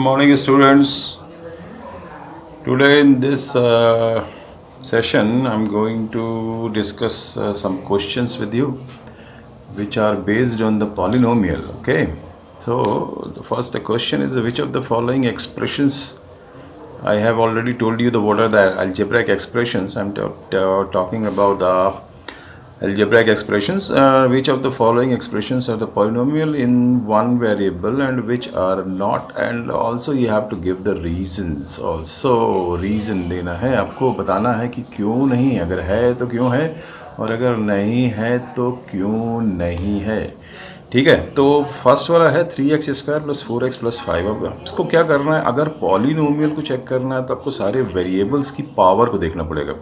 morning, students. Today, in this session, I'm going to discuss some questions with you, which are based on the polynomial. Okay. So, the first question is which of the following expressions? I have already told you what are the algebraic expressions. I'm talking about the algebraic expressions. Which of the following expressions are the polynomial in one variable and which are not, and also you have to give the reasons. Also reason देना है आपको, बताना है कि क्यों नहीं, अगर है तो क्यों है और अगर नहीं है तो क्यों नहीं है. ठीक है, तो फर्स्ट वाला है 3x² + 4x + 5. अब इसको क्या करना है, अगर पॉलिनोमियल को चेक करना है तो आपको सारे वेरिएबल्स की पावर को देखना पड़ेगा.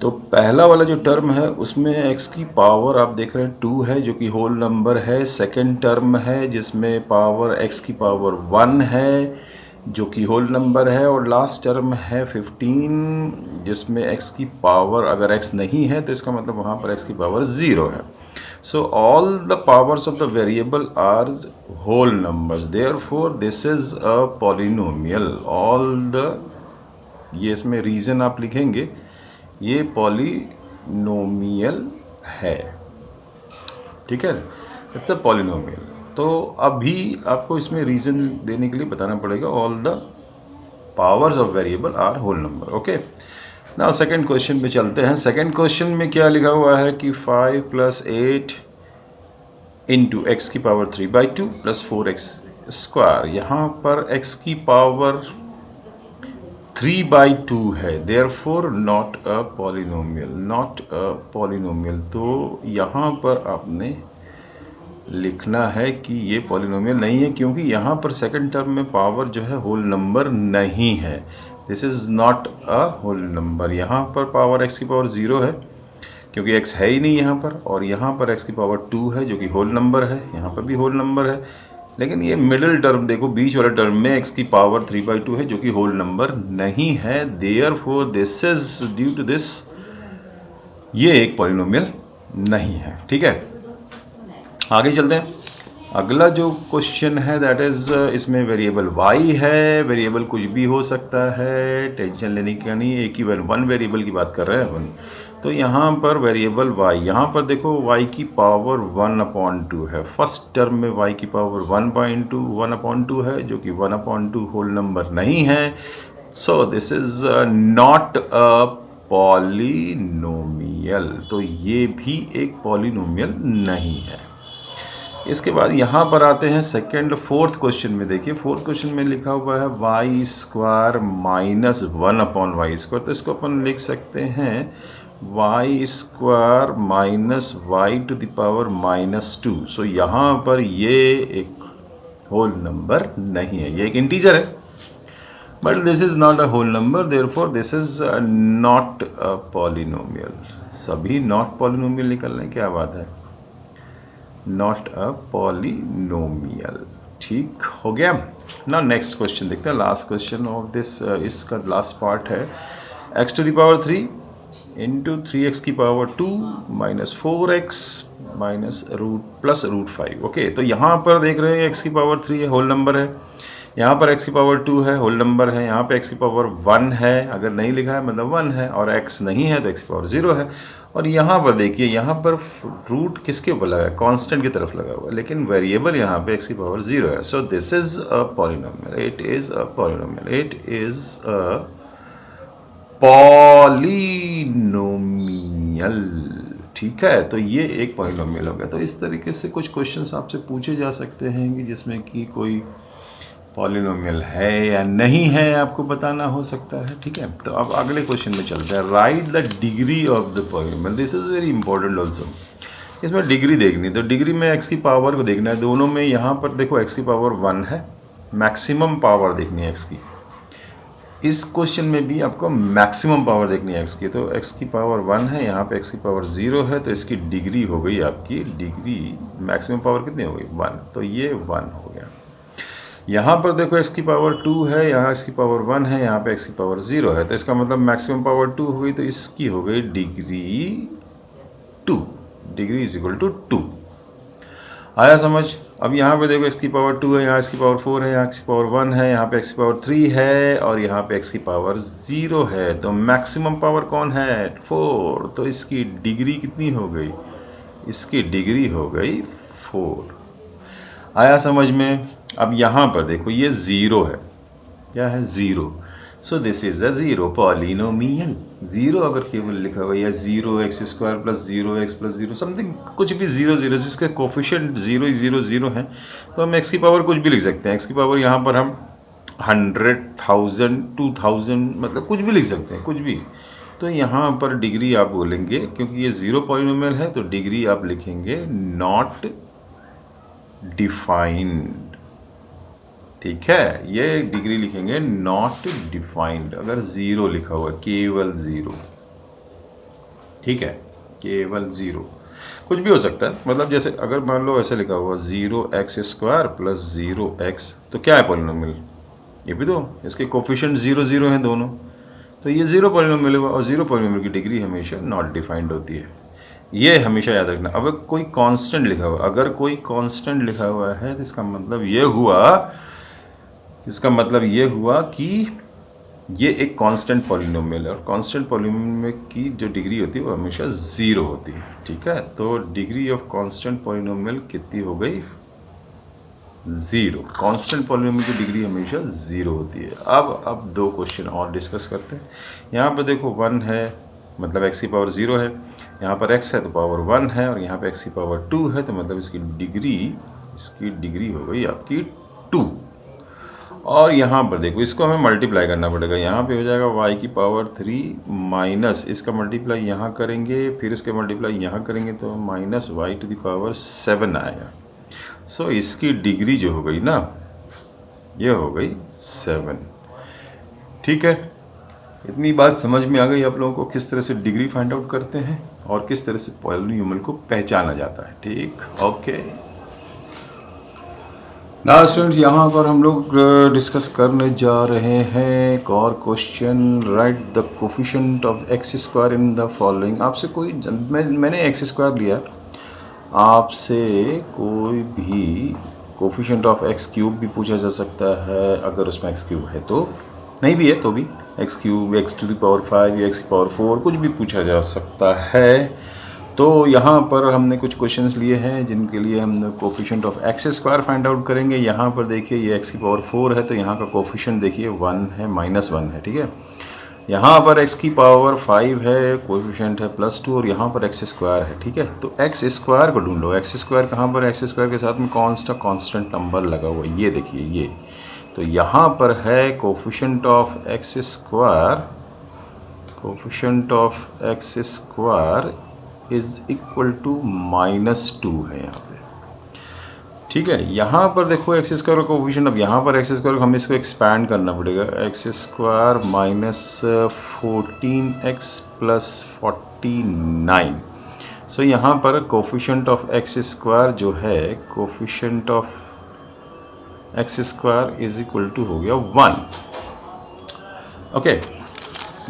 तो पहला वाला जो टर्म है उसमें x की पावर आप देख रहे हैं 2 है, जो कि होल नंबर है. सेकंड टर्म है जिसमें पावर x की पावर 1 है, जो कि होल नंबर है. और लास्ट टर्म है 15, जिसमें x की पावर, अगर x नहीं है तो इसका मतलब वहाँ पर x की पावर 0 है. So all the powers of the variable are whole numbers, therefore this is a polynomial. All the, ये इसमें रीज़न आप लिखेंगे, ये पॉलिनोमियल है. ठीक है, इट्स अ पॉलिनोमियल. तो अभी आपको इसमें रीज़न देने के लिए बताना पड़ेगा all the powers of variable are whole number. Okay, now second question पे चलते हैं. सेकंड क्वेश्चन में क्या लिखा हुआ है कि 5 + 8 × x की पावर 3/2 + 4x². यहाँ पर x की पावर 3/2 है, therefore not a polynomial. Not a polynomial. तो यहाँ पर आपने लिखना है कि ये पॉलिनोमियल नहीं है, क्योंकि यहाँ पर सेकंड टर्म में पावर जो है होल नंबर नहीं है. This is not a whole number. यहाँ पर पावर x की पावर 0 है, क्योंकि x है ही नहीं यहाँ पर. और यहाँ पर x की पावर 2 है, जो कि होल नंबर है. यहाँ पर भी होल नंबर है, लेकिन ये मिडिल टर्म देखो, बीच वाला टर्म में x की पावर 3/2 है, जो कि होल नंबर नहीं है. Therefore this is due to this, ये एक पॉलिनोमियल नहीं है. ठीक है, आगे चलते हैं. अगला जो क्वेश्चन है दैट इज़, इसमें वेरिएबल y है. वेरिएबल कुछ भी हो सकता है, टेंशन लेने की नहीं. एक ही वन वेरिएबल की बात कर रहे हैं अपन. तो यहाँ पर वेरिएबल y, यहाँ पर देखो y की पावर 1/2 है. फर्स्ट टर्म में y की पावर 1/2 है, जो कि 1/2 होल नंबर नहीं है. So this is not a polynomial. तो ये भी एक पॉलिनोमियल नहीं है. इसके बाद यहाँ पर आते हैं फोर्थ क्वेश्चन में. देखिए, फोर्थ क्वेश्चन में लिखा हुआ है y² - 1/y². तो इसको अपन लिख सकते हैं y² - y⁻² सो यहाँ पर ये एक होल नंबर नहीं है, ये एक इंटीजर है. But this is not a whole number, therefore this is not a polynomial. सभी नॉट पॉलिनोमियल निकल रहे हैं, क्या बात है. Not a polynomial. ठीक हो गया ना. नेक्स्ट क्वेश्चन देखते हैं, लास्ट क्वेश्चन ऑफ दिस, इसका लास्ट पार्ट है x⁻³ × 3x की पावर 2 - 4x + √5. ओके, तो यहाँ पर देख रहे हैं x की पावर 3 है, होल नंबर है. यहाँ पर x की पावर 2 है, होल नंबर है. यहाँ पे x की पावर 1 है, अगर नहीं लिखा है मतलब 1 है. और x नहीं है तो x की पावर 0 है. और यहाँ पर देखिए, यहाँ पर रूट किसके ऊपर लगा है, कांस्टेंट की तरफ लगा हुआ है, लेकिन वेरिएबल यहाँ पे x की पावर 0 है. So this is a polynomial. It is a polynomial. It is a polynomial. ठीक है, तो ये एक पॉलिनोमियल हो गया. तो इस तरीके से कुछ क्वेश्चंस आपसे पूछे जा सकते हैं कि जिसमें कि कोई पॉलिनोमियल है या नहीं है, आपको बताना हो सकता है. ठीक है, तो अब अगले क्वेश्चन में चलते हैं. Right the degree of the polynomial. This is very important also. इसमें डिग्री देखनी, तो डिग्री में x की पावर को देखना है. दोनों में यहाँ पर देखो x की पावर 1 है, मैक्सिमम पावर देखनी है x की. इस क्वेश्चन में भी आपको मैक्सिमम पावर देखनी है x की. तो x की पावर 1 है, यहाँ पे x की पावर 0 है, तो इसकी डिग्री हो गई आपकी, डिग्री मैक्सिमम पावर कितनी हो गई, 1. तो ये 1 हो गया. यहाँ पर देखो x की पावर 2 है, यहाँ x की पावर 1 है, यहाँ पे x की पावर 0 है. तो इसका मतलब मैक्सिमम पावर 2 हो गई, तो इसकी हो गई degree 2. Degree is equal to 2. आया समझ. अब यहाँ पे देखो x की पावर 2 है, यहाँ x की पावर 4 है, यहाँ x की पावर 1 है, यहाँ पे x की पावर 3 है और यहाँ पे x की पावर 0 है। तो मैक्सिमम पावर कौन है? 4। तो इसकी डिग्री कितनी हो गई? इसकी डिग्री हो गई 4। आया समझ में? अब यहाँ पर देखो ये 0 है। क्या है? 0। So this is a zero polynomial. 0 अगर केवल लिखा हुआ या 0x² plus 0x plus 0 something कुछ भी 0 0 जिसके कोफिशिएंट 0 0 0 हैं, तो हम x की पावर कुछ भी लिख सकते हैं। x की पावर यहाँ पर हम 100, 1000, 2000 मतलब कुछ भी लिख सकते हैं, कुछ भी। तो यहाँ पर डिग्री आप बोलेंगे, क्योंकि ये 0 पॉलिनोमियल है तो डिग्री आप लिखेंगे नॉट डिफाइंड। ठीक है, ये डिग्री लिखेंगे नॉट डिफाइंड अगर 0 लिखा हुआ है, केवल 0। ठीक है, केवल 0। कुछ भी हो सकता है, मतलब जैसे अगर मान लो ऐसे लिखा हुआ 0x² प्लस 0x, तो क्या है पॉलिनोमियल? ये भी तो इसके कोफिशिएंट 0 0 हैं दोनों, तो ये 0 पॉलिनोमियल हुआ। और 0 पॉलिनोमियल की डिग्री हमेशा नॉट डिफाइंड होती है, ये हमेशा याद रखना। अब कोई कांस्टेंट लिखा हुआ, अगर कोई कांस्टेंट लिखा हुआ है तो इसका मतलब ये हुआ कि ये एक कांस्टेंट पॉलिनोमियल है, और कांस्टेंट पॉलिनोमियल की जो डिग्री होती है वो हमेशा 0 होती है। ठीक है, तो डिग्री ऑफ कांस्टेंट पॉलिनोमियल कितनी हो गई? 0। कांस्टेंट पॉलिनोमियल की डिग्री हमेशा 0 होती है। अब दो क्वेश्चन और डिस्कस करते हैं। यहाँ पर देखो 1 है, मतलब x की पावर 0 है, यहाँ पर x है तो पावर 1 है, और यहाँ पे x की पावर 2 है, तो मतलब इसकी डिग्री हो गई आपकी 2। और यहाँ पर देखो इसको हमें मल्टीप्लाई करना पड़ेगा। यहाँ पे हो जाएगा y की पावर 3 माइनस इसका मल्टीप्लाई यहाँ करेंगे, फिर इसके मल्टीप्लाई यहाँ करेंगे तो minus y to the power 7 आएगा। सो इसकी डिग्री जो हो गई ना, ये हो गई 7। ठीक है, इतनी बात समझ में आ गई आप लोगों को किस तरह से डिग्री फाइंड आउट करते हैं और किस तरह से पॉलिनोमियल को पहचाना जाता है। ठीक, ओके। ना स्टूडेंट्स, यहाँ पर हम लोग डिस्कस करने जा रहे हैं एक और question. Right the coefficient of x² in the following. आपसे कोई मैंने x² लिया, आपसे कोई भी कोफिशिएंट ऑफ x³ भी पूछा जा सकता है। अगर उसमें x³ है तो, नहीं भी है तो भी x³ x to the power 5 या x की पावर 4 कुछ भी पूछा जा सकता है। तो यहाँ पर हमने कुछ क्वेश्चंस लिए हैं जिनके लिए हम coefficient of x² find out करेंगे। यहाँ पर देखिए ये x की पावर 4 है, तो यहाँ का कोफिशिएंट देखिए 1 है, -1 है। ठीक है, यहाँ पर x की पावर 5 है, कोफिशिएंट है +2, और यहाँ पर x² है। ठीक है, तो x² को ढूंढो। x² कहाँ पर? x² के साथ में कौन सा कांस्टेंट नंबर लगा हुआ है? ये देखिए, ये तो यहाँ पर है coefficient of x²। Coefficient of x² is equal to -2 है यहाँ पे। ठीक है, यहाँ पर देखो x² का कोफिशिएंट, अब यहाँ पर x² हमें इसको एक्सपैंड करना पड़ेगा। x² minus 14x plus 49। सो यहाँ पर कोफिशिएंट ऑफ x² जो है, coefficient of x² is equal to हो गया 1। ओके,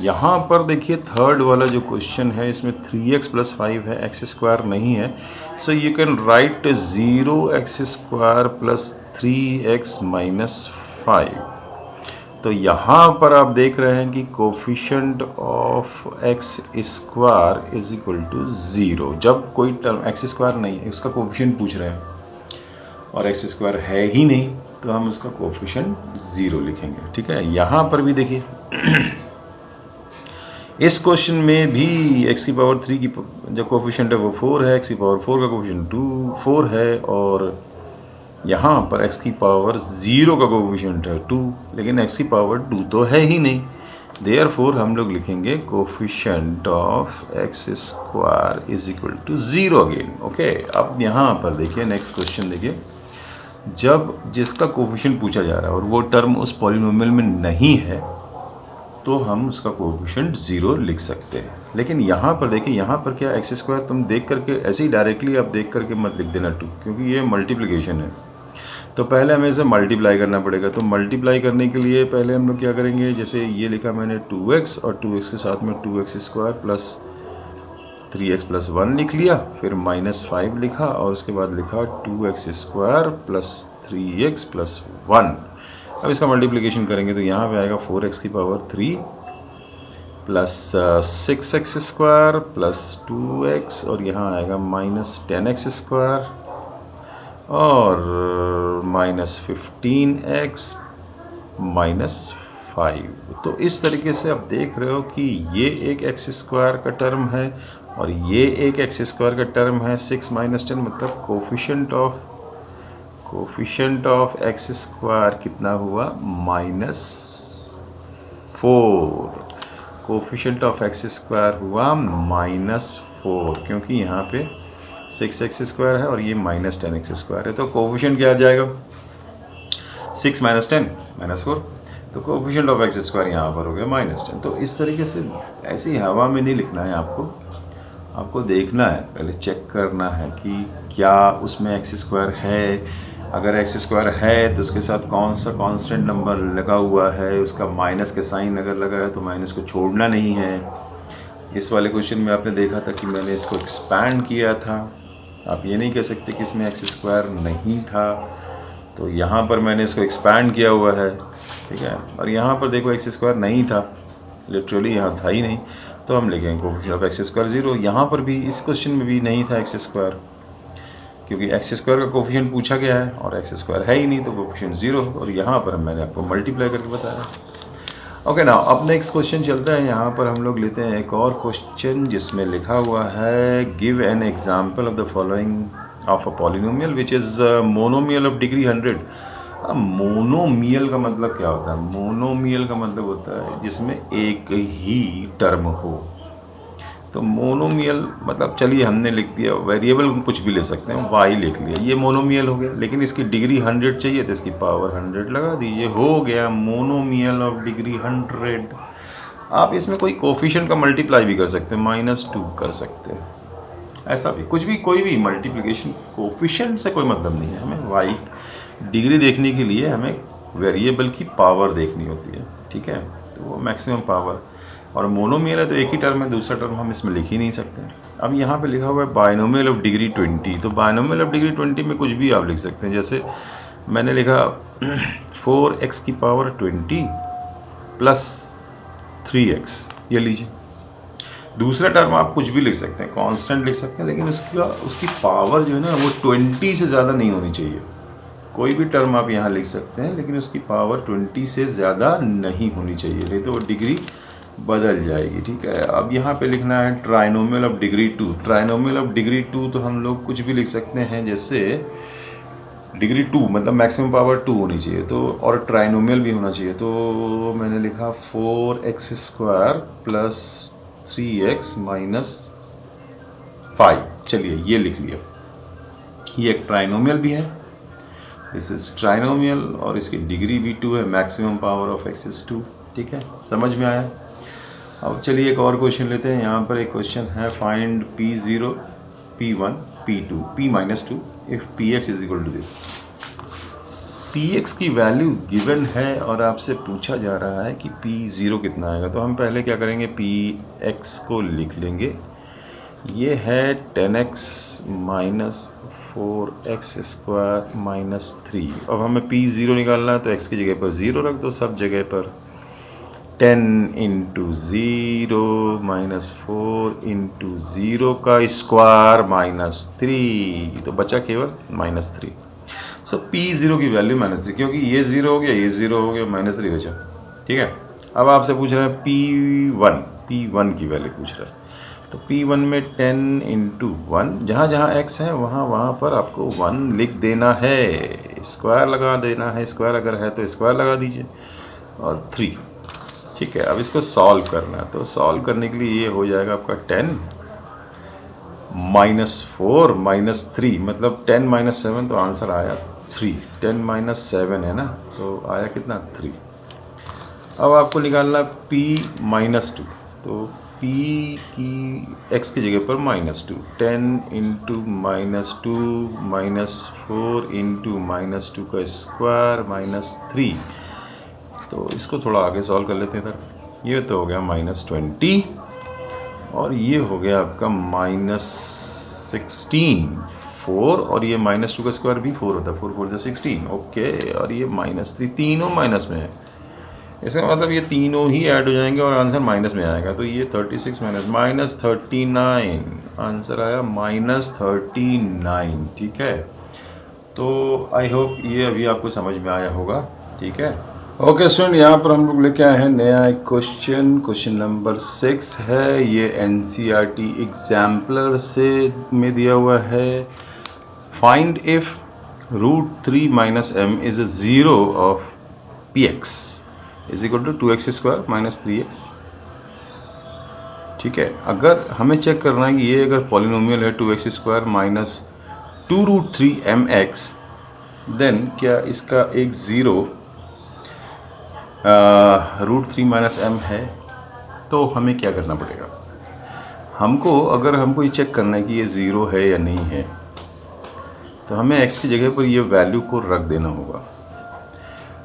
यहाँ पर देखिए थर्ड वाला जो क्वेश्चन है इसमें 3x प्लस 5 है, x² नहीं है। So you can write 0x² plus 3x minus 5। तो यहाँ पर आप देख रहे हैं कि coefficient of x² is equal to 0। जब कोई टर्म x² नहीं है, उसका कोफिशिएंट पूछ रहे हैं और x² है ही नहीं, तो हम उसका कोफिशिएंट 0 लिखेंगे। ठीक है, यहाँ पर भी देखिए इस क्वेश्चन में भी x की पावर 3 की जो कोफिशिएंट है वो 4 है, x की पावर 4 का कोफिशिएंट 4 है, और यहाँ पर x की पावर 0 का कोफिशिएंट है 2, लेकिन x की पावर 2 तो है ही नहीं। देयरफॉर हम लोग लिखेंगे coefficient of x² is equal to 0 again. Okay, अब यहाँ पर देखिए नेक्स्ट क्वेश्चन देखिए, जब जिसका कोफिशिएंट पूछा जा रहा है और वो टर्म उस पॉलिनोमियल में नहीं है, तो हम उसका कोफिशिएंट 0 लिख सकते हैं। लेकिन यहाँ पर देखिए, यहाँ पर क्या x² तुम देख करके ऐसे ही डायरेक्टली आप देख करके मत लिख देना 2, क्योंकि ये मल्टीप्लिकेशन है। तो पहले हमें इसे मल्टीप्लाई करना पड़ेगा। तो मल्टीप्लाई करने के लिए पहले हम लोग क्या करेंगे, जैसे ये लिखा मैंने 2x और 2x के साथ में 2x² प्लस 3x+1 लिख लिया, फिर -5 लिखा और उसके बाद लिखा 2x² + 3x+1। अब इसका मल्टीप्लिकेशन करेंगे तो यहाँ पे आएगा 4x³ + 6x² + 2x और यहाँ आएगा -10x² और -15x -5। तो इस तरीके से आप देख रहे हो कि ये एक x² का टर्म है और ये एक x² का टर्म है। 6 - 10 मतलब कोफिशिएंट ऑफ x² कितना हुआ? -4। कोफिशिएंट ऑफ x² हुआ -4 क्योंकि यहाँ पे 6x² है और ये -10x² है। तो कोफिशिएंट क्या आ जाएगा? 6 - 10 -4। तो कोफिशिएंट ऑफ x² यहाँ पर हो गया -10। तो इस तरीके से ऐसे ही हवा में नहीं लिखना है आपको देखना है, पहले चेक करना है कि क्या उसमें x² है। अगर x² है तो उसके साथ कौन सा कांस्टेंट नंबर लगा हुआ है, उसका माइनस के साइन अगर लगा है तो माइनस को छोड़ना नहीं है। इस वाले क्वेश्चन में आपने देखा था कि मैंने इसको एक्सपैंड किया था। आप ये नहीं कह सकते कि इसमें x² नहीं था, तो यहाँ पर मैंने इसको एक्सपैंड किया हुआ है, ठीक है। और यहाँ पर देखो x² नहीं था, लिटरली यहाँ था ही नहीं, तो हम लिखेंगे कोफिशिएंट ऑफ x² 0। यहाँ पर भी इस क्वेश्चन में भी नहीं था x², क्योंकि x² का कोफिशिएंट पूछा गया है और x² है ही नहीं, तो कोफिशिएंट 0। और यहाँ पर मैंने आपको मल्टीप्लाई करके बताया। ओके ना, अब नेक्स्ट क्वेश्चन चलता है। यहाँ पर हम लोग लेते हैं एक और क्वेश्चन जिसमें लिखा हुआ है give an example of the following of a polynomial which is monomial of degree 100। Monomial का मतलब क्या होता है? मोनोमियल का मतलब होता है जिसमें एक ही टर्म हो। तो मोनोमियल मतलब, चलिए हमने लिख दिया, वेरिएबल कुछ भी ले सकते हैं, y लिख लिया, ये मोनोमियल हो गया। लेकिन इसकी डिग्री 100 चाहिए तो इसकी पावर 100 लगा दीजिए, हो गया मोनोमियल ऑफ डिग्री 100। आप इसमें कोई कोफिशिएंट का मल्टीप्लाई भी कर सकते हैं, -2 कर सकते हैं, ऐसा भी कुछ भी, कोई भी मल्टीप्लिकेशन कोफिशिएंट से कोई मतलब नहीं है। हमें y डिग्री देखने के लिए हमें वेरिएबल की पावर देखनी होती है, ठीक है। तो वो मैक्सिमम पावर, और मोनोमियल है तो एक ही टर्म है, दूसरा टर्म हम इसमें लिख ही नहीं सकते। अब यहाँ पे लिखा हुआ है बाइनोमियल ऑफ डिग्री 20। तो बाइनोमियल ऑफ डिग्री 20 में कुछ भी आप लिख सकते हैं। जैसे मैंने लिखा 4x⁻20 + 3x, ये लीजिए। दूसरा टर्म आप कुछ भी लिख सकते हैं, कांस्टेंट लिख सकते हैं, लेकिन उसकी पावर जो है ना वो 20 से ज़्यादा नहीं होनी चाहिए। कोई भी टर्म आप यहाँ लिख सकते हैं, लेकिन उसकी पावर 20 से ज़्यादा नहीं होनी चाहिए, नहीं तो वो डिग्री बदल जाएगी, ठीक है। अब यहाँ पे लिखना है trinomial of degree 2। Trinomial of degree 2 तो हम लोग कुछ भी लिख सकते हैं, जैसे डिग्री 2 मतलब मैक्सिमम पावर 2 होनी चाहिए, तो और ट्राइनोमियल भी होना चाहिए। तो मैंने लिखा 4x² + 3x - 5। चलिए ये लिख लिया, ये एक ट्राइनोमियल भी है, दिस इज ट्राइनोमियल, और इसकी डिग्री भी 2 है, maximum power of x is 2, ठीक है, समझ में आया। अब चलिए एक और क्वेश्चन लेते हैं। यहाँ पर एक क्वेश्चन है find P0, P1, P2, P - 2 if Px is equal to this. Px की वैल्यू गिवन है और आपसे पूछा जा रहा है कि P0 कितना आएगा। तो हम पहले क्या करेंगे, Px को लिख लेंगे, ये है 10x - 4x² - 3। अब हमें P0 निकालना है, तो x की जगह पर 0 रख दो, सब जगह पर 10 × 0 - 4 × 0 का स्क्वायर -3, तो बचा केवल -3। सो P0 की वैल्यू -3, क्योंकि ये 0 हो गया, ये 0 हो गया, -3 बचा, ठीक है। अब आपसे पूछ रहे हैं P1 की वैल्यू पूछ रहा है। तो P1 में 10 × 1, जहाँ जहाँ x है वहाँ पर आपको 1 लिख देना है, स्क्वायर लगा देना है, स्क्वायर अगर है तो स्क्वायर लगा दीजिए, और 3, ठीक है। अब इसको सॉल्व करना है, तो सॉल्व करने के लिए ये हो जाएगा आपका 10 - 4 - 3 मतलब 10 - 7, तो आंसर आया 3। 10 - 7 है ना, तो आया कितना, 3। अब आपको निकालना P - 2, तो P की x की जगह पर -2, 10 × -2 - 4 × -2 का स्क्वायर -3। तो इसको थोड़ा आगे सॉल्व कर लेते हैं सर। ये तो हो गया -20, और ये हो गया आपका -16 4, और ये -2 का स्क्वायर भी 4 होता है, 4 4 16, ओके। और ये -3, तीनों माइनस में है, इसका मतलब ये तीनों ही ऐड हो जाएंगे और आंसर माइनस में आएगा। तो ये 36 माइनस -39, आंसर आया -39, ठीक है। तो आई होप ये अभी आपको समझ में आया होगा, ठीक है। ओके स्टूडेंट, यहाँ पर हम लोग लेके आए हैं नया एक क्वेश्चन नंबर 6 है। ये NCERT एग्जाम्पलर से में दिया हुआ है। Find if √3 - m is a zero of px is equal to 2x² - 3x, ठीक है। अगर हमें चेक करना है कि ये अगर पॉलिनोमियल है 2x² - 2√3 mx, देन क्या इसका एक ज़ीरो √3 - m है। तो हमें क्या करना पड़ेगा, अगर हमको ये चेक करना है कि ये ज़ीरो है या नहीं है, तो हमें x की जगह पर ये वैल्यू को रख देना होगा,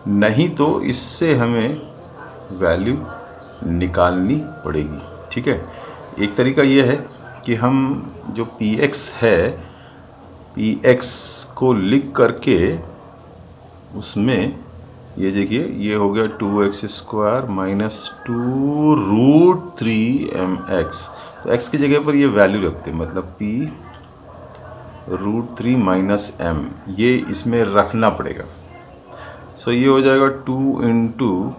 नहीं तो इससे हमें वैल्यू निकालनी पड़ेगी, ठीक है। एक तरीका ये है कि हम जो px है, px को लिख करके उसमें ये देखिए, ये हो गया 2x² - 2√3 mx। तो x की जगह पर ये वैल्यू रखते हैं, मतलब p √3 - m, ये इसमें रखना पड़ेगा। सो ये हो जाएगा 2 ×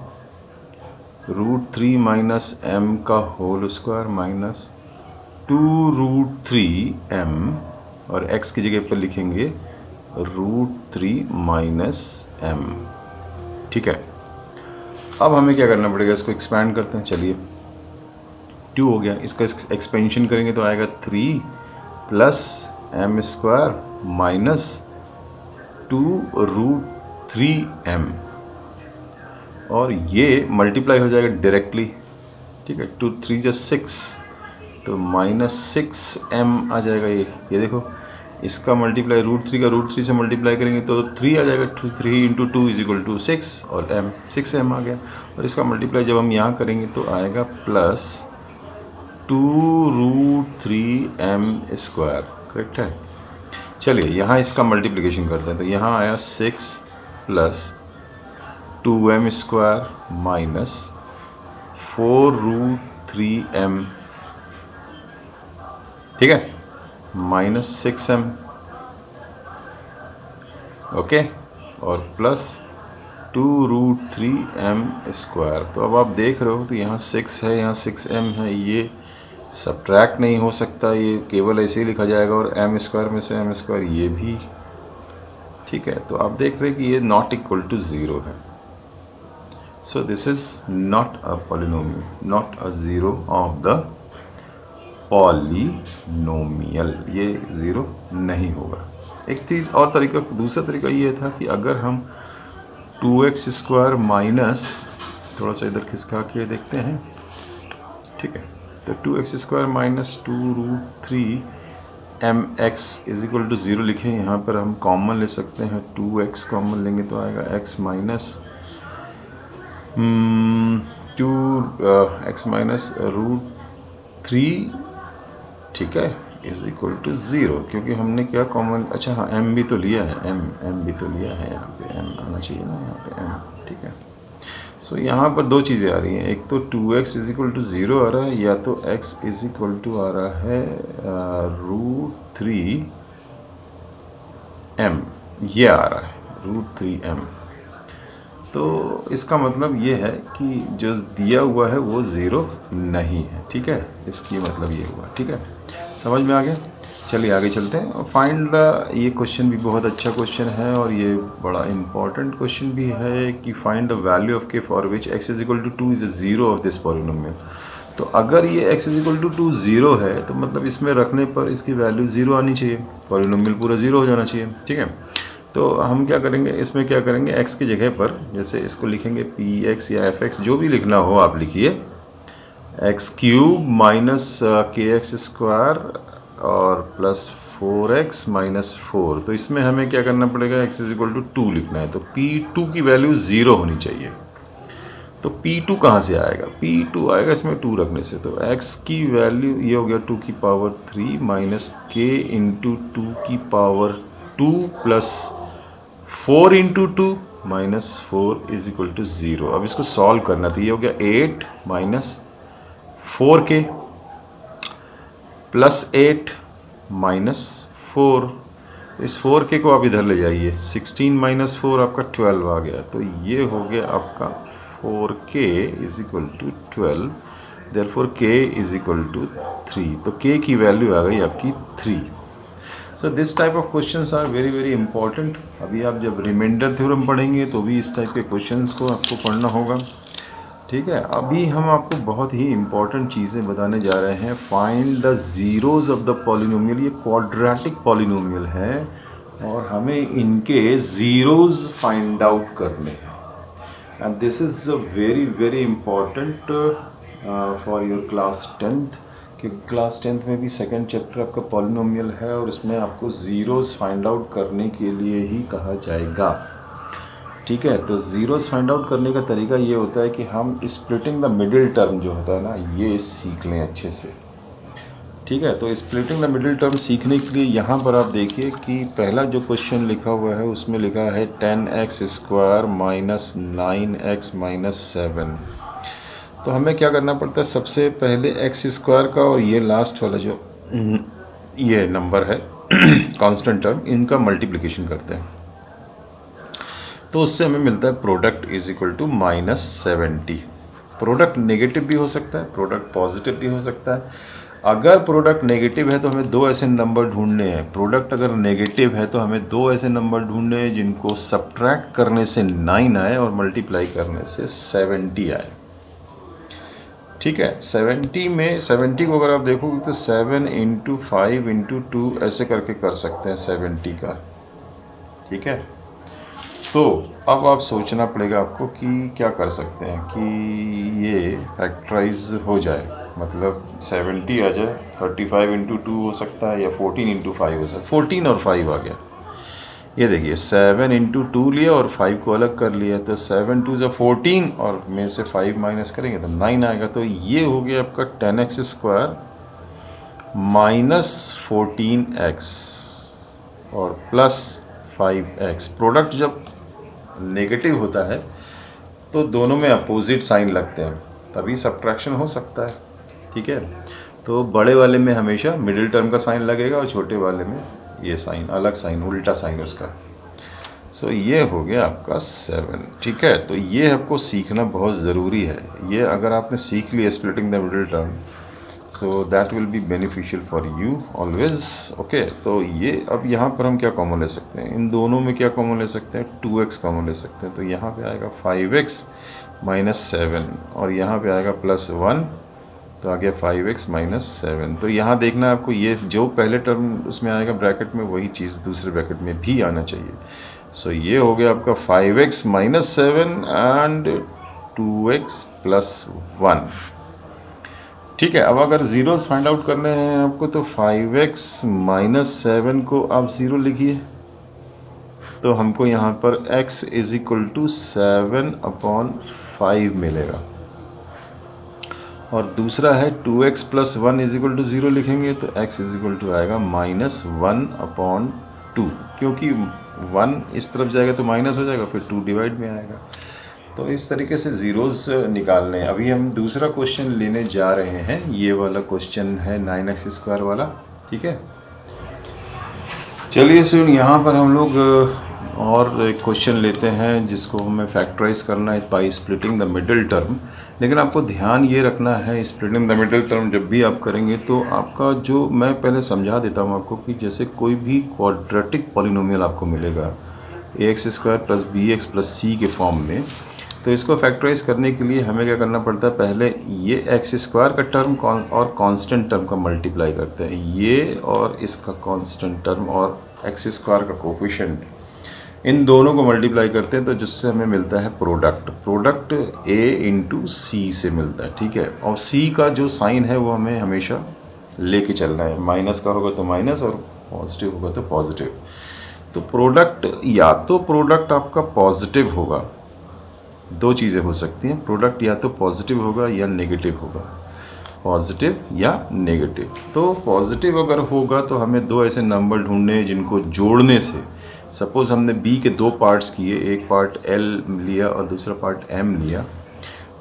√3 - m का होल स्क्वायर माइनस 2√3 m, और x की जगह पर लिखेंगे √3 - m, ठीक है। अब हमें क्या करना पड़ेगा, इसको एक्सपैंड करते हैं। चलिए, 2 हो गया, इसका एक्सपेंशन करेंगे तो आएगा 3 + m² माइनस 2√3 m, और ये मल्टीप्लाई हो जाएगा डायरेक्टली, ठीक है। 2 3 = 6, तो -6m आ जाएगा। ये देखो, इसका मल्टीप्लाई √3 का √3 से मल्टीप्लाई करेंगे तो 3 आ जाएगा। 3 × 2 = 6, और m 6m आ गया। और इसका मल्टीप्लाई जब हम यहाँ करेंगे तो आएगा +2√3 m², करेक्ट है। चलिए, यहाँ इसका मल्टीप्लिकेशन करते हैं, तो यहाँ आया 6 + 2m² माइनस 4√3 m, ठीक है, -6m, ओके, और प्लस 2√3 m²। तो अब आप देख रहे हो, तो यहाँ 6 है, यहाँ 6m है, ये सब्ट्रैक्ट नहीं हो सकता, ये केवल ऐसे ही लिखा जाएगा, और m² में से m², ये भी, ठीक है। तो आप देख रहे हैं कि ये नॉट इक्वल टू 0 है। So this is not a polynomial, not a zero of the polynomial, ये ज़ीरो नहीं होगा। एक चीज़ और तरीका, दूसरा तरीका ये था कि अगर हम 2x² माइनस, थोड़ा सा इधर खिसका के देखते हैं, ठीक है। तो 2x² minus 2√3 mx is equal to 0 लिखें। यहाँ पर हम कॉमन ले सकते हैं, 2x कॉमन लेंगे तो आएगा x माइनस 2x माइनस √3, ठीक है, इज इक्वल टू 0, क्योंकि हमने क्या कॉमन, अच्छा हाँ, m भी तो लिया है, m भी तो लिया है, यहाँ पे m आना चाहिए ना, यहाँ पे m, ठीक है। सो यहाँ पर दो चीज़ें आ रही हैं, एक तो 2x इज इक्वल टू 0 आ रहा है, या तो x इज इक्वल टू आ रहा है √3 m, ये आ रहा है √3 m। तो इसका मतलब ये है कि जो दिया हुआ है वो 0 नहीं है, ठीक है। इसकी मतलब ये हुआ, ठीक है, समझ में आ गया। चलिए आगे चलते हैं। और फाइंड द, ये क्वेश्चन भी बहुत अच्छा क्वेश्चन है, और ये बड़ा इंपॉर्टेंट क्वेश्चन भी है कि find the value of k for which x is equal to 2 is a zero of this polynomial. तो अगर ये x इज इक्वल टू 2 0 है, तो मतलब इसमें रखने पर इसकी वैल्यू 0 आनी चाहिए, पॉलिनोमियल पूरा 0 हो जाना चाहिए, ठीक है। तो हम क्या करेंगे, इसमें क्या करेंगे, x की जगह पर जैसे इसको लिखेंगे px या fx, जो भी लिखना हो आप लिखिए, x³ माइनस kx² और प्लस 4x माइनस 4। तो इसमें हमें क्या करना पड़ेगा, x इज इक्वल टू 2 लिखना है, तो p2 की वैल्यू 0 होनी चाहिए। तो P2 कहाँ से आएगा? P2 आएगा इसमें 2 रखने से। तो x की वैल्यू ये हो गया 2 की पावर 3 माइनस k इंटू 2 की power 2 plus 4 into 2 minus 4 is equal to 0। अब इसको सॉल्व करना था। ये हो गया 8 माइनस 4k प्लस 8 माइनस 4। इस 4k को आप इधर ले जाइए, 16 माइनस 4 आपका 12 आ गया। तो ये हो गया आपका 4k is equal to 12, therefore k is equal to 3। तो k की वैल्यू आ गई आपकी 3। So this type of questions are very very important. अभी आप जब रिमाइंडर थ्योरम पढ़ेंगे तो भी इस टाइप के क्वेश्चंस को आपको पढ़ना होगा, ठीक है। अभी हम आपको बहुत ही इंपॉर्टेंट चीज़ें बताने जा रहे हैं। Find the zeros of the polynomial. ये क्वाड्रेटिक पॉलिनोमियल है और हमें इनके ज़ीरोज़ फाइंड आउट करने हैं। And this is very very important for your class 10th, क्योंकि क्लास 10th में भी सेकेंड चैप्टर आपका पॉलिनोमियल है और इसमें आपको ज़ीरोज़ फाइंड आउट करने के लिए ही कहा जाएगा, ठीक है। तो ज़ीरोज़ फाइंड आउट करने का तरीका ये होता है कि हम स्प्लिटिंग द मिडिल टर्म जो होता है ना, ये सीख लें अच्छे से, ठीक है। तो स्प्लिटिंग द मिडिल टर्म सीखने के लिए यहाँ पर आप देखिए कि पहला जो क्वेश्चन लिखा हुआ है उसमें लिखा है 10x square minus 9x minus 7। तो हमें क्या करना पड़ता है, सबसे पहले x स्क्वायर का और ये लास्ट वाला जो ये नंबर है कांस्टेंट टर्म, इनका मल्टीप्लिकेशन करते हैं। तो उससे हमें मिलता है product is equal to minus 70। Product negative भी हो सकता है, प्रोडक्ट पॉजिटिव भी हो सकता है। अगर प्रोडक्ट नेगेटिव है तो हमें दो ऐसे नंबर ढूंढने हैं। प्रोडक्ट अगर नेगेटिव है तो हमें दो ऐसे नंबर ढूंढने हैं जिनको सब्ट्रैक्ट करने से 9 आए और मल्टीप्लाई करने से 70 आए, ठीक है। 70 में 70 को अगर आप देखोगे तो 7 इंटू 5 इंटू 2 ऐसे करके कर सकते हैं 70 का, ठीक है। तो अब आप सोचना पड़ेगा आपको कि क्या कर सकते हैं कि ये फैक्टराइज हो जाए, मतलब 70 आ जाए। 35 इंटू 2 हो सकता है या 14 इंटू 5 हो सकता है। 14 और 5 आ गया। ये देखिए 7 इंटू 2 लिया और 5 को अलग कर लिया, तो 7 2 = 14 और में से 5 माइनस करेंगे तो 9 आएगा। तो ये हो गया आपका 10x स्क्वायर माइनस 14x और प्लस 5x। प्रोडक्ट जब नेगेटिव होता है तो दोनों में अपोजिट साइन लगते हैं, तभी सब्ट्रैक्शन हो सकता है, ठीक है। तो बड़े वाले में हमेशा मिडिल टर्म का साइन लगेगा और छोटे वाले में ये साइन, अलग साइन, उल्टा साइन उसका। सो ये हो गया आपका 7, ठीक है। तो ये आपको सीखना बहुत ज़रूरी है। ये अगर आपने सीख लिया splitting the middle term, so that will be beneficial for you always, okay. तो ये अब यहाँ पर हम क्या कॉमन ले सकते हैं, इन दोनों में क्या कॉमन ले सकते हैं, 2x कॉमन ले सकते हैं। तो यहाँ पे आएगा 5x माइनस 7 और यहाँ पे आएगा प्लस 1, तो आ गया 5x माइनस 7। तो यहाँ देखना है आपको, ये जो पहले टर्म उसमें आएगा ब्रैकेट में, वही चीज़ दूसरे ब्रैकेट में भी आना चाहिए। सो ये हो गया आपका 5x minus 7 and 2x plus 1, ठीक है। अब अगर ज़ीरोज़ फाइंड आउट करने हैं आपको तो 5x माइनस 7 को आप ज़ीरो लिखिए, तो हमको यहाँ पर x इज इक्वल टू 7/5 मिलेगा। और दूसरा है 2x plus 1 is equal to 0 लिखेंगे तो x इज इक्वल टू आएगा -1/2, क्योंकि 1 इस तरफ जाएगा तो माइनस हो जाएगा, फिर 2 डिवाइड में आएगा। तो इस तरीके से ज़ीरोज़ निकालने हैं। अभी हम दूसरा क्वेश्चन लेने जा रहे हैं, ये वाला क्वेश्चन है 9x स्क्वायर वाला, ठीक है। चलिए सुन, यहाँ पर हम लोग और एक क्वेश्चन लेते हैं जिसको हमें फैक्टराइज करना है by splitting the middle term. लेकिन आपको ध्यान ये रखना है, स्प्लिटिंग द मिडिल टर्म जब भी आप करेंगे तो आपका जो, मैं पहले समझा देता हूँ आपको कि जैसे कोई भी क्वाड्रेटिक पॉलिनोमियल आपको मिलेगा ax square plus bx plus c के फॉर्म में, तो इसको फैक्टराइज करने के लिए हमें क्या करना पड़ता है, पहले ये एक्स स्क्वायर का टर्म और कांस्टेंट टर्म का मल्टीप्लाई करते हैं, ये और इसका कांस्टेंट टर्म और एक्स स्क्वायर का कोफिशिएंट, इन दोनों को मल्टीप्लाई करते हैं तो जिससे हमें मिलता है प्रोडक्ट। प्रोडक्ट a इंटू सी से मिलता है, ठीक है। और c का जो साइन है वो हमें हमेशा लेके चलना है, माइनस का होगा तो माइनस और पॉजिटिव होगा तो पॉजिटिव। तो प्रोडक्ट, या तो प्रोडक्ट आपका पॉजिटिव होगा दो चीज़ें हो सकती हैं, प्रोडक्ट या तो पॉजिटिव होगा या नेगेटिव होगा, पॉजिटिव या नेगेटिव। तो पॉजिटिव अगर होगा तो हमें दो ऐसे नंबर ढूंढने हैं जिनको जोड़ने से, सपोज़ हमने बी के दो पार्ट्स किए, एक पार्ट एल लिया और दूसरा पार्ट एम लिया,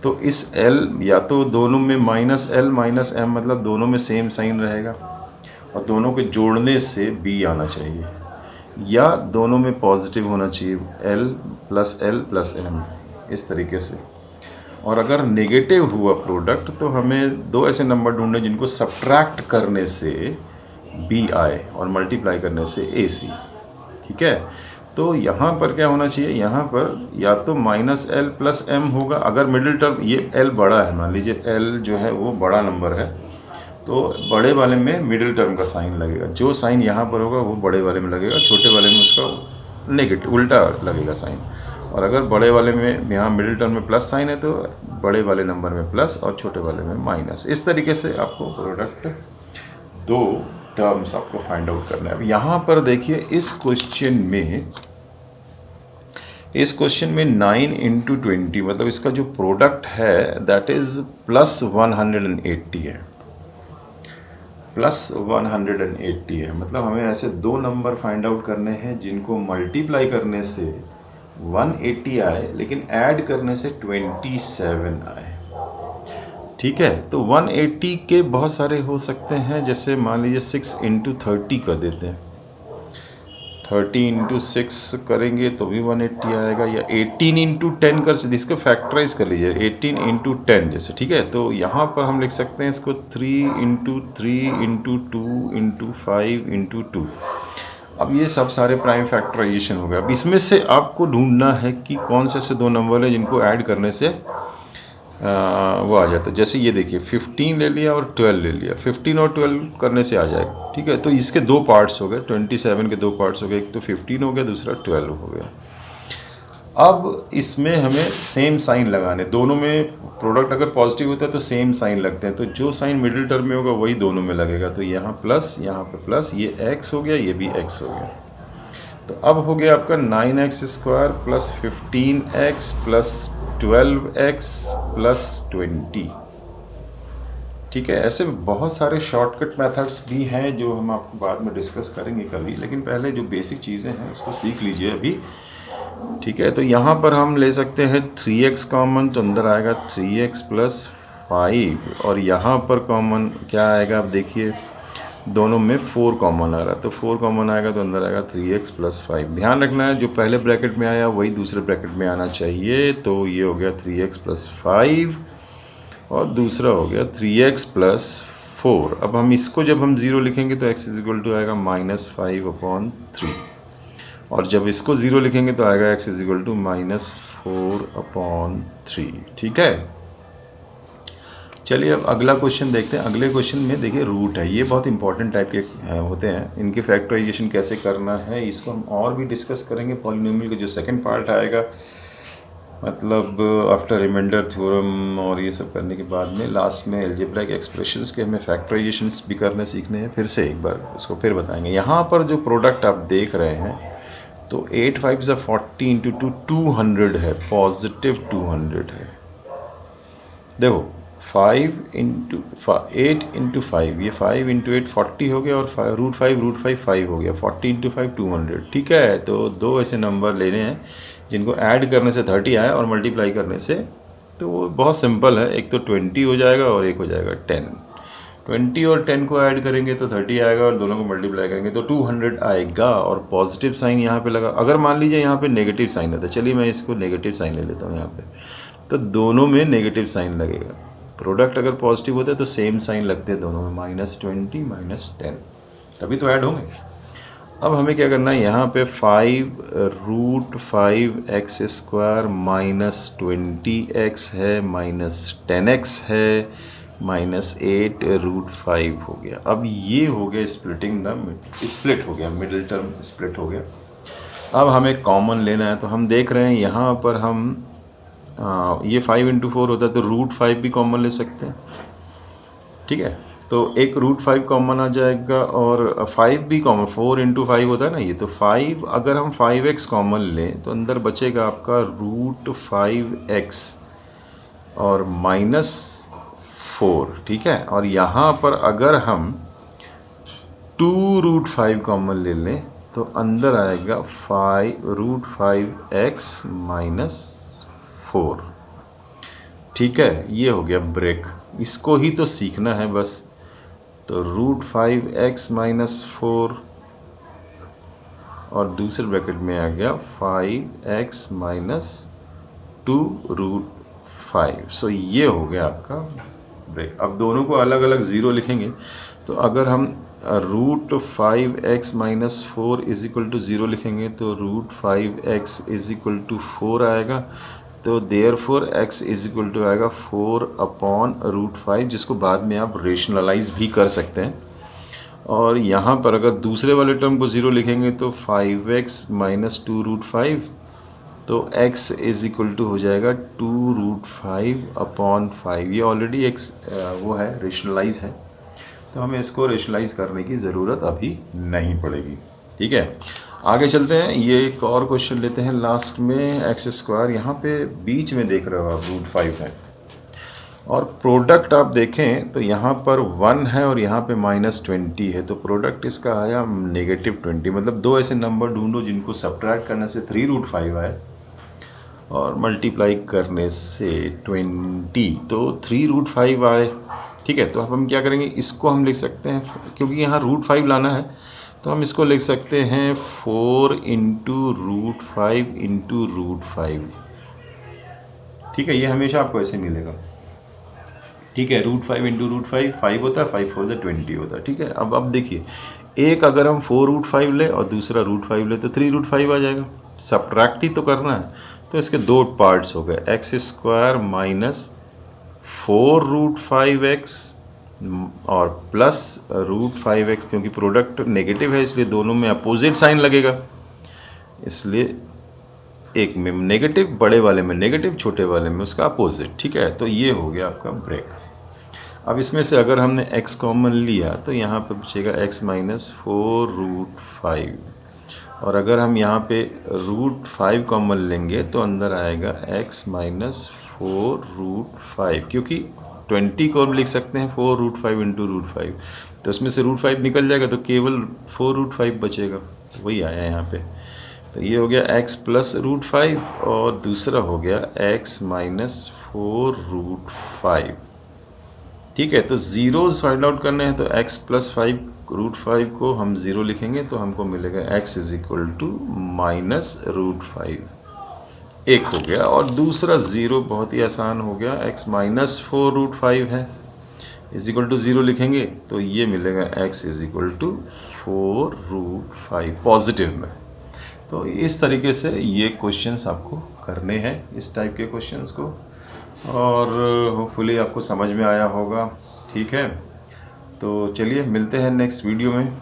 तो इस एल या तो दोनों में माइनस एल माइनस एम, मतलब दोनों में सेम साइन रहेगा और दोनों के जोड़ने से बी आना चाहिए, या दोनों में पॉजिटिव होना चाहिए एल प्लस एम, इस तरीके से। और अगर नेगेटिव हुआ प्रोडक्ट तो हमें दो ऐसे नंबर ढूंढने जिनको सब्ट्रैक्ट करने से बी आए और मल्टीप्लाई करने से ए सी। ठीक है, तो यहाँ पर क्या होना चाहिए, यहाँ पर या तो माइनस एल प्लस एम होगा, अगर मिडिल टर्म ये एल बड़ा है, मान लीजिए एल जो है वो बड़ा नंबर है, तो बड़े वाले में मिडिल टर्म का साइन लगेगा, जो साइन यहाँ पर होगा वो बड़े वाले में लगेगा, छोटे वाले में उसका नेगेटिव उल्टा लगेगा साइन। और अगर बड़े वाले में यहाँ मिडिल टर्म में प्लस साइन है तो बड़े वाले नंबर में प्लस और छोटे वाले में माइनस। इस तरीके से आपको प्रोडक्ट दो टर्म्स आपको फाइंड आउट करना है। अब यहाँ पर देखिए इस क्वेश्चन में 9 इंटू 20, मतलब इसका जो प्रोडक्ट है दैट इज़ प्लस 180 है, प्लस 180 है। मतलब हमें ऐसे दो नंबर फाइंड आउट करने हैं जिनको मल्टीप्लाई करने से 180 आए लेकिन ऐड करने से 27 आए। ठीक है, तो 180 के बहुत सारे हो सकते हैं, जैसे मान लीजिए 6 इंटू 30 कर देते हैं, 30 इंटू 6 करेंगे तो भी 180 आएगा, या 18 इंटू 10 कर सकते, इसको फैक्टराइज कर लीजिए 18 इंटू 10 जैसे। ठीक है, तो यहाँ पर हम लिख सकते हैं इसको 3 इंटू 3 इंटू 2 इंटू 5 इंटू 2। अब ये सब सारे प्राइम फैक्टराइजेशन हो गया। अब इसमें से आपको ढूंढना है कि कौन से ऐसे दो नंबर है जिनको ऐड करने से वो आ जाता है। जैसे ये देखिए 15 ले लिया और 12 ले लिया, 15 और 12 करने से आ जाएगा। ठीक है, तो इसके दो पार्ट्स हो गए, 27 के दो पार्ट्स हो गए, एक तो 15 हो गया, दूसरा 12 हो गया। अब इसमें हमें सेम साइन लगाने, दोनों में प्रोडक्ट अगर पॉजिटिव होता है तो सेम साइन लगते हैं, तो जो साइन मिडिल टर्म में होगा वही दोनों में लगेगा। तो यहाँ प्लस, यहाँ पे प्लस, ये x हो गया, ये भी x हो गया। तो अब हो गया आपका 9x² plus 15x plus 12x plus 20। ठीक है, ऐसे बहुत सारे शॉर्टकट मेथड्स भी हैं जो हम आपको बाद में डिस्कस करेंगे कभी, लेकिन पहले जो बेसिक चीज़ें हैं उसको सीख लीजिए अभी। ठीक है, तो यहाँ पर हम ले सकते हैं 3x कॉमन, तो अंदर आएगा 3x प्लस 5, और यहाँ पर कॉमन क्या आएगा, अब देखिए दोनों में 4 कॉमन आ रहा है, तो 4 कॉमन आएगा तो अंदर आएगा 3x प्लस 5। ध्यान रखना है जो पहले ब्रैकेट में आया वही दूसरे ब्रैकेट में आना चाहिए। तो ये हो गया 3x प्लस 5 और दूसरा हो गया 3x प्लस 4। अब हम इसको जब हम 0 लिखेंगे तो x इज इक्वल टू आएगा -5/3, और जब इसको 0 लिखेंगे तो आएगा x इज इक्वल टू -4/3। ठीक है, चलिए अब अगला क्वेश्चन देखते हैं। अगले क्वेश्चन में देखिए रूट है, ये बहुत इंपॉर्टेंट टाइप के होते हैं, इनके फैक्टराइजेशन कैसे करना है इसको हम और भी डिस्कस करेंगे। पॉलिनोमियल का जो सेकंड पार्ट आएगा, मतलब आफ्टर रिमाइंडर थ्योरम और ये सब करने के बाद में लास्ट में अलजेब्रिक एक्सप्रेशंस के हमें फैक्टराइजेशंस भी करने सीखने हैं। फिर से एक बार उसको फिर बताएंगे। यहाँ पर जो प्रोडक्ट आप देख रहे हैं तो 8 5 ज़ा 40 इंटू 2 200 है, पॉजिटिव 200 है। देखो 5 इंटू 8 इंटू 5, ये 5 इंटू 8 40 हो गया, और रूट फाइव 5 हो गया, 40 इंटू 5 200। ठीक है, तो दो ऐसे नंबर लेने हैं जिनको ऐड करने से 30 आया और मल्टीप्लाई करने से, तो वो बहुत सिंपल है, एक तो 20 हो जाएगा और एक हो जाएगा 10। 20 और 10 को ऐड करेंगे तो 30 आएगा और दोनों को मल्टीप्लाई करेंगे तो 200 आएगा, और पॉजिटिव साइन यहाँ पे लगा। अगर मान लीजिए यहाँ पे नेगेटिव साइन है तो चलिए मैं इसको नेगेटिव साइन ले लेता हूँ यहाँ पे, तो दोनों में नेगेटिव साइन लगेगा। प्रोडक्ट अगर पॉजिटिव होता है तो सेम साइन लगते हैं दोनों में, -20 -10, तभी तो ऐड होंगे। अब हमें क्या करना है, यहाँ पे 5√5x² -20x है, -10x है, -8√5 हो गया। अब ये हो गया स्प्लिटिंग द स्प्लिट हो गया, मिडिल टर्म स्प्लिट हो गया। अब हमें कॉमन लेना है, तो हम देख रहे हैं यहाँ पर हम ये 5 इंटू 4 होता है तो √5 भी कॉमन ले सकते हैं। ठीक है, तो एक रूट 5 कॉमन आ जाएगा और 5 भी कॉमन, 4 इंटू 5 होता है ना ये, तो 5 अगर हम 5x कॉमन लें तो अंदर बचेगा आपका रूट 5x और माइनस 4, ठीक है। और यहाँ पर अगर हम 2 रूट 5 कॉमन ले लें तो अंदर आएगा रूट 5x माइनस 4, ठीक है। ये हो गया ब्रेक, इसको ही तो सीखना है बस। तो रूट 5x माइनस 4 और दूसरे ब्रैकेट में आ गया 5x माइनस 2 रूट 5। सो ये हो गया आपका ब्रेक। अब दोनों को अलग अलग ज़ीरो लिखेंगे, तो अगर हम root 5x minus 4 is equal to zero लिखेंगे तो root 5x is equal to 4 आएगा। तो therefore x is equal to आएगा 4 अपॉन रूट 5, जिसको बाद में आप रेशनलाइज भी कर सकते हैं। और यहाँ पर अगर दूसरे वाले टर्म को ज़ीरो लिखेंगे तो 5x माइनस 2 रूट 5, तो x इज इक्वल टू हो जाएगा 2 रूट 5 अपॉन 5। ये ऑलरेडी एक वो है, रेशनलाइज है, तो हमें इसको रेशनलाइज करने की ज़रूरत अभी नहीं पड़ेगी, ठीक है। आगे चलते हैं, ये एक और क्वेश्चन लेते हैं लास्ट में। एक्स स्क्वायर यहाँ पे बीच में देख रहे हो आप, रूट 5 है और प्रोडक्ट आप देखें तो यहाँ पर 1 है और यहाँ पे माइनस 20 है, तो प्रोडक्ट इसका आया नेगेटिव 20। मतलब दो ऐसे नंबर ढूंढो जिनको सब्ट्रैक्ट करने से 3 रूट 5 आए और मल्टीप्लाई करने से 20, तो 3 रूट 5 आए, ठीक है। तो अब हम क्या करेंगे, इसको हम लिख सकते हैं, क्योंकि यहाँ रूट 5 लाना है तो हम इसको लिख सकते हैं 4 इंटू रूट 5 इंटू रूट 5, ठीक है। ये हमेशा आपको ऐसे मिलेगा, ठीक है। रूट 5 इंटू रूट 5 होता है, 5 4 20 होता है, ठीक है। अब देखिए, एक अगर हम 4 रूट 5 ले और दूसरा रूट 5 ले तो 3 रूट 5 आ जाएगा। सब्ट्रैक्ट ही तो करना है, तो इसके दो पार्ट्स हो गए, x square minus 4 root 5x और प्लस रूट 5x, क्योंकि प्रोडक्ट नेगेटिव है इसलिए दोनों में अपोजिट साइन लगेगा, इसलिए एक में नेगेटिव बड़े वाले में नेगेटिव, छोटे वाले में उसका अपोजिट, ठीक है। तो ये हो गया आपका ब्रेक। अब इसमें से अगर हमने x कॉमन लिया तो यहाँ पे बचेगा x माइनस 4 रूट 5, और अगर हम यहाँ पे रूट 5 कॉमन लेंगे तो अंदर आएगा x माइनस 4 रूट 5, क्योंकि 20 को हम लिख सकते हैं 4 रूट 5 इंटू रूट 5, तो उसमें से रूट 5 निकल जाएगा तो केवल 4 रूट 5 बचेगा, तो वही आया यहाँ पे। तो ये हो गया x प्लस रूट 5 और दूसरा हो गया x माइनस 4 रूट 5, ठीक है। तो ज़ीरोज़ फाइंड आउट करने हैं, तो x प्लस 5 रूट 5 को हम ज़ीरो लिखेंगे तो हमको मिलेगा x is equal to minus root 5, एक हो गया। और दूसरा ज़ीरो बहुत ही आसान हो गया, x माइनस 4 रूट 5 है, इज इक्वल टू ज़ीरो लिखेंगे तो ये मिलेगा x is equal to 4 root 5 positive में। तो इस तरीके से ये क्वेश्चंस आपको करने हैं, इस टाइप के क्वेश्चंस को, और होपफुली आपको समझ में आया होगा, ठीक है। तो चलिए मिलते हैं नेक्स्ट वीडियो में।